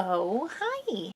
Oh, hi!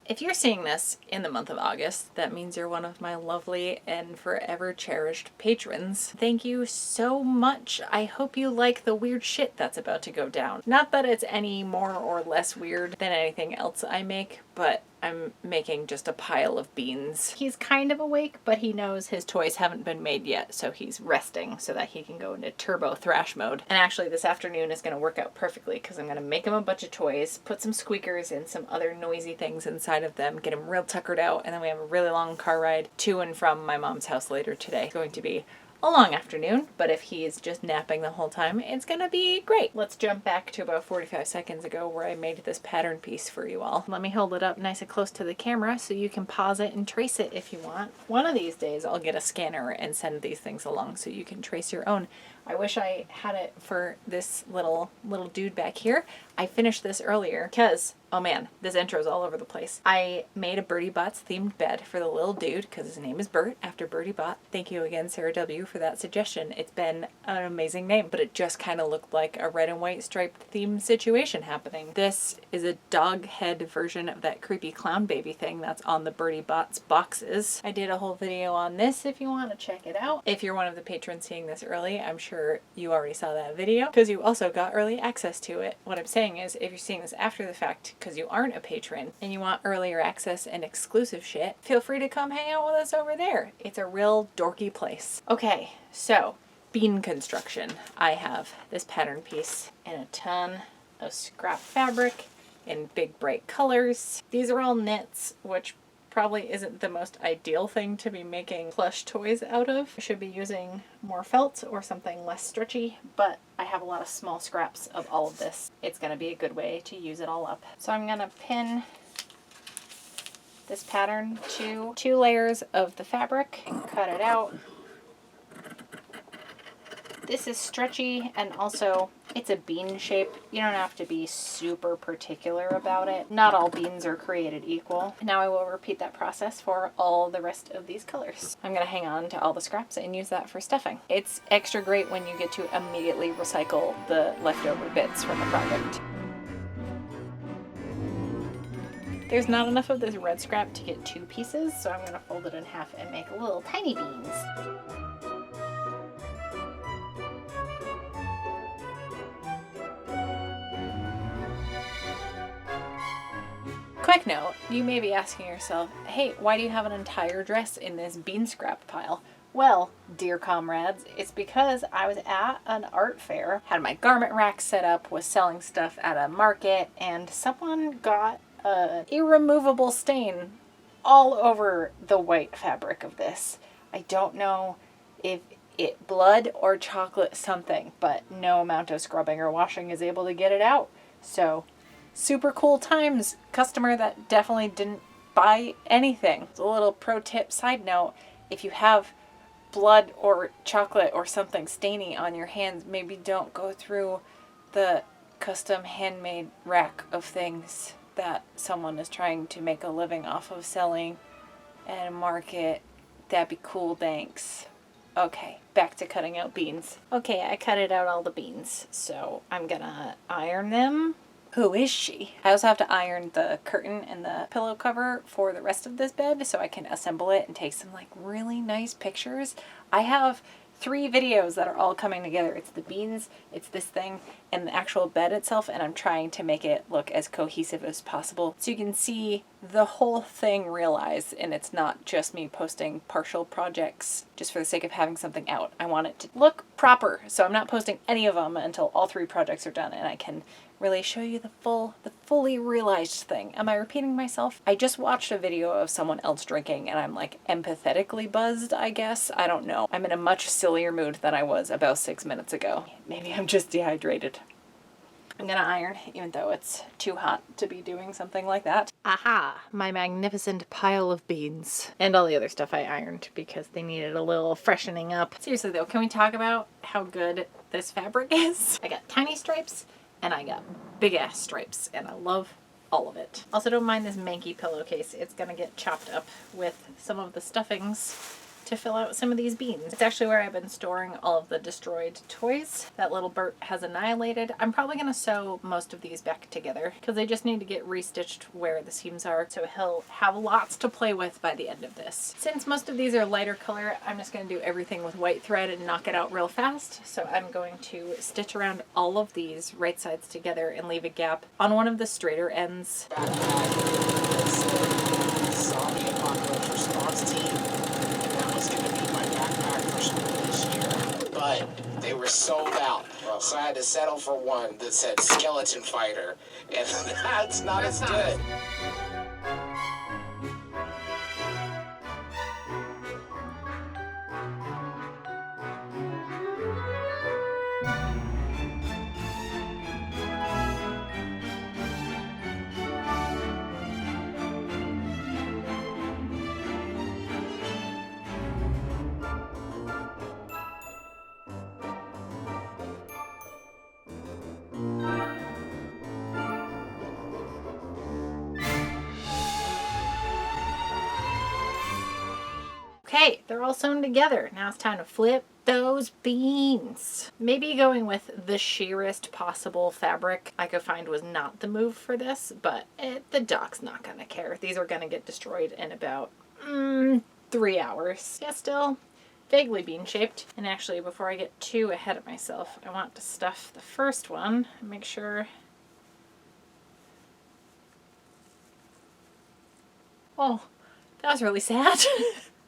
If you're seeing this in the month of August, that means you're one of my lovely and forever cherished patrons. Thank you so much. I hope you like the weird shit that's about to go down. Not that it's any more or less weird than anything else I make, but I'm making just a pile of beans. He's kind of awake, but he knows his toys haven't been made yet, so he's resting so that he can go into turbo thrash mode. And actually this afternoon is going to work out perfectly because I'm going to make him a bunch of toys, put some squeakers and some other noisy things inside of them, get him real tuckered out, and then we have a really long car ride to and from my mom's house later today. It's going to be a long afternoon, but if he's just napping the whole time, it's gonna be great. Let's jump back to about 45 seconds ago where I made this pattern piece for you all. Let me hold it up nice and close to the camera so you can pause it and trace it if you want. One of these days I'll get a scanner and send these things along so you can trace your own. I wish I had it for this little dude back here. I finished this earlier because, oh man, this intro's all over the place. I made a Birdie Bots themed bed for the little dude because his name is Bert after Birdie Bot. Thank you again, Sarah W, for that suggestion. It's been an amazing name, but it just kind of looked like a red and white striped themed situation happening. This is a dog head version of that creepy clown baby thing that's on the Birdie Bots boxes. I did a whole video on this if you want to check it out. If you're one of the patrons seeing this early, I'm sure you already saw that video because you also got early access to it. What I'm saying is if you're seeing this after the fact because you aren't a patron and you want earlier access and exclusive shit, feel free to come hang out with us over there. It's a real dorky place. Okay, so bean construction. I have this pattern piece and a ton of scrap fabric in big bright colors. These are all knits, which probably isn't the most ideal thing to be making plush toys out of. I should be using more felt or something less stretchy, but I have a lot of small scraps of all of this. It's going to be a good way to use it all up. So I'm going to pin this pattern to 2 layers of the fabric and cut it out. This is stretchy and also it's a bean shape. You don't have to be super particular about it. Not all beans are created equal. Now I will repeat that process for all the rest of these colors. I'm going to hang on to all the scraps and use that for stuffing. It's extra great when you get to immediately recycle the leftover bits from the project. There's not enough of this red scrap to get 2 pieces, so I'm going to fold it in half and make little tiny beans. Quick note, you may be asking yourself, hey, why do you have an entire dress in this bean scrap pile? Well, dear comrades, it's because I was at an art fair, had my garment rack set up, was selling stuff at a market, and someone got an irremovable stain all over the white fabric of this. I don't know if it blood or chocolate something, but no amount of scrubbing or washing is able to get it out. So super cool times. Customer that definitely didn't buy anything. It's a little pro tip side note. If you have blood or chocolate or something stainy on your hands, maybe don't go through the custom handmade rack of things that someone is trying to make a living off of selling at a market. That'd be cool, thanks. Okay, back to cutting out beans. Okay, I cutted out all the beans, so I'm gonna iron them. Who is she? I also have to iron the curtain and the pillow cover for the rest of this bed so I can assemble it and take some like really nice pictures. I have 3 videos that are all coming together. It's the beans, it's this thing, and the actual bed itself, and I'm trying to make it look as cohesive as possible so you can see the whole thing realized and it's not just me posting partial projects just for the sake of having something out. I want it to look proper, so I'm not posting any of them until all 3 projects are done and I can really show you the fully realized thing. Am I repeating myself? I just watched a video of someone else drinking and I'm like empathetically buzzed, I guess. I don't know. I'm in a much sillier mood than I was about 6 minutes ago. Maybe I'm just dehydrated. I'm gonna iron, even though it's too hot to be doing something like that. Aha! My magnificent pile of beans. And all the other stuff I ironed because they needed a little freshening up. Seriously though, can we talk about how good this fabric is? I got tiny stripes and I got big ass stripes and I love all of it. Also don't mind this manky pillowcase. It's gonna get chopped up with some of the stuffings to fill out some of these beans. It's actually where I've been storing all of the destroyed toys that little Bert has annihilated. I'm probably going to sew most of these back together because they just need to get restitched where the seams are, so he'll have lots to play with by the end of this. Since most of these are lighter color, I'm just going to do everything with white thread and knock it out real fast. So I'm going to stitch around all of these right sides together and leave a gap on one of the straighter ends. Zombie apocalypse response team, and that was going to be my backpack for school this year. But they were sold out, so I had to settle for one that said skeleton fighter, and that's not as good. Okay, they're all sewn together. Now it's time to flip those beans. Maybe going with the sheerest possible fabric I could find was not the move for this, but the dog's not gonna care. These are gonna get destroyed in about 3 hours. Yeah, still vaguely bean shaped. And actually, before I get too ahead of myself, I want to stuff the first one and make sure. Oh, that was really sad.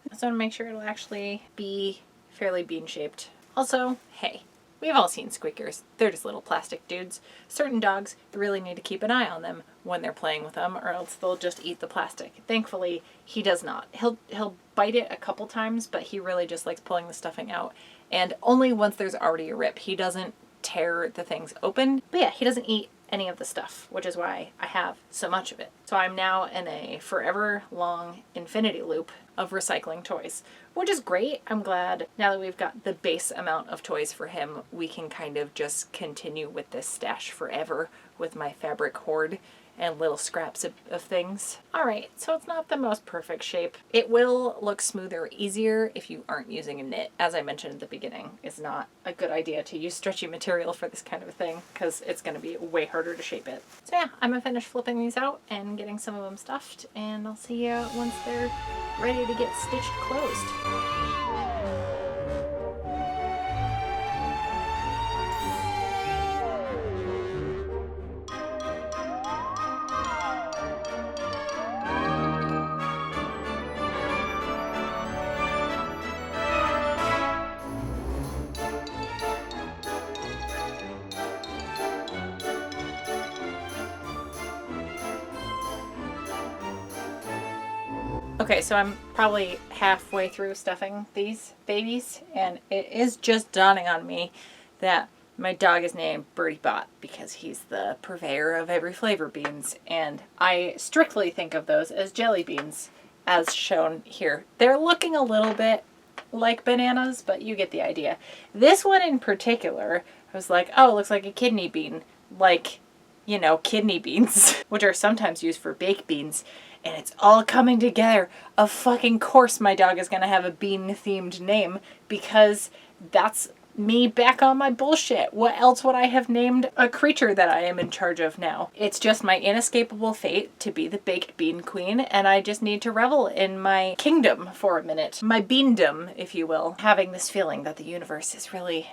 I just want to make sure it'll actually be fairly bean shaped. Also, hey, we've all seen squeakers. They're just little plastic dudes. Certain dogs, you really need to keep an eye on them when they're playing with them, or else they'll just eat the plastic. Thankfully, he does not. He'll bite it a couple times, but he really just likes pulling the stuffing out. And only once there's already a rip. He doesn't tear the things open. But yeah, he doesn't eat any of the stuff, which is why I have so much of it. So I'm now in a forever long infinity loop of recycling toys, which is great. I'm glad now that we've got the base amount of toys for him, we can kind of just continue with this stash forever with my fabric hoard and little scraps of things. All right, so it's not the most perfect shape. It will look smoother, easier if you aren't using a knit. As I mentioned at the beginning, it's not a good idea to use stretchy material for this kind of a thing because it's going to be way harder to shape it. So yeah, I'm gonna finish flipping these out and getting some of them stuffed, and I'll see you once they're ready to get stitched closed. Okay, so I'm probably halfway through stuffing these babies, and it is just dawning on me that my dog is named Birdie Bot because he's the purveyor of every flavor beans, and I strictly think of those as jelly beans, as shown here. They're looking a little bit like bananas, but you get the idea. This one in particular, I was like, oh, it looks like a kidney bean, like, you know, kidney beans, which are sometimes used for baked beans. And it's all coming together. Of fucking course my dog is going to have a bean-themed name because that's me back on my bullshit. What else would I have named a creature that I am in charge of now? It's just my inescapable fate to be the baked bean queen, and I just need to revel in my kingdom for a minute. My beandom, if you will. Having this feeling that the universe is really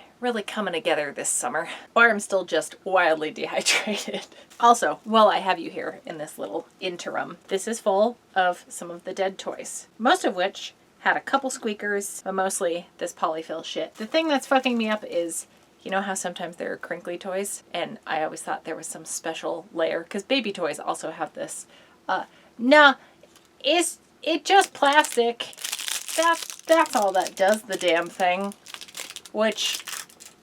coming together this summer. Or I'm still just wildly dehydrated. Also, while I have you here in this little interim, this is full of some of the dead toys. Most of which had a couple squeakers, but mostly this polyfill shit. The thing that's fucking me up is, you know how sometimes there are crinkly toys? And I always thought there was some special layer, because baby toys also have this. Nah, it just plastic. That's all that does the damn thing. Which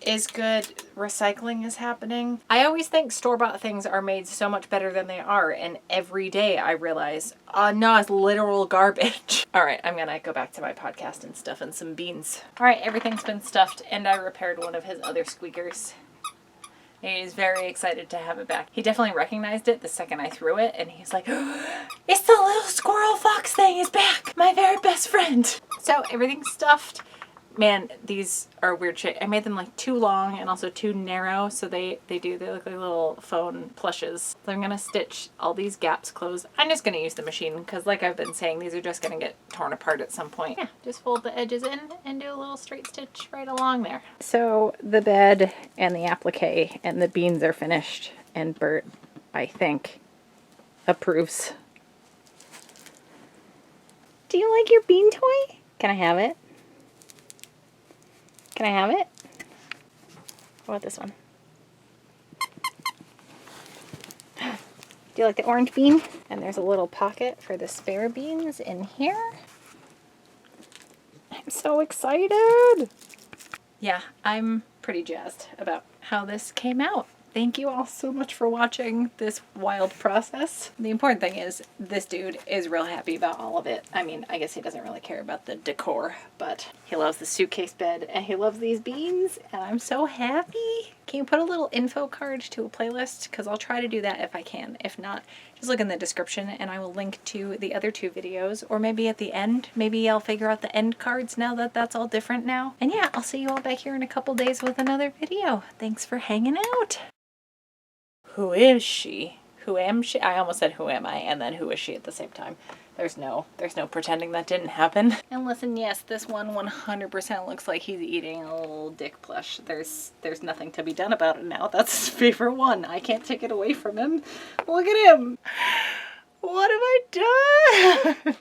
is good. Recycling is happening. I always think store-bought things are made so much better than they are, and every day I realize, no, it's literal garbage. All right, I'm gonna go back to my podcast and stuff in some beans. All right, everything's been stuffed, and I repaired one of his other squeakers. He's very excited to have it back. He definitely recognized it the second I threw it, and he's like, it's the little squirrel fox thing is back! My very best friend! So everything's stuffed. Man, these are weird shape. I made them like too long and also too narrow, so they look like little phone plushes. So I'm gonna stitch all these gaps closed. I'm just gonna use the machine because, like I've been saying, these are just gonna get torn apart at some point. Yeah, just fold the edges in and do a little straight stitch right along there. So the bed and the applique and the beans are finished, and Bert, I think, approves. Do you like your bean toy? Can I have it? Can I have it? What about this one? Do you like the orange bean? And there's a little pocket for the spare beans in here. I'm so excited! Yeah, I'm pretty jazzed about how this came out. Thank you all so much for watching this wild process. The important thing is this dude is real happy about all of it. I mean, I guess he doesn't really care about the decor, but he loves the suitcase bed and he loves these beans, and I'm so happy. Can you put a little info card to a playlist? Because I'll try to do that if I can. If not, just look in the description and I will link to the other 2 videos, or maybe at the end. Maybe I'll figure out the end cards now that that's all different now. And yeah, I'll see you all back here in a couple days with another video. Thanks for hanging out. Who is she? Who am she? I almost said who am I and then who is she at the same time. There's no pretending that didn't happen. And listen, yes, this one 100% looks like he's eating a little dick plush. There's nothing to be done about it now. That's his favorite one. I can't take it away from him. Look at him. What have I done?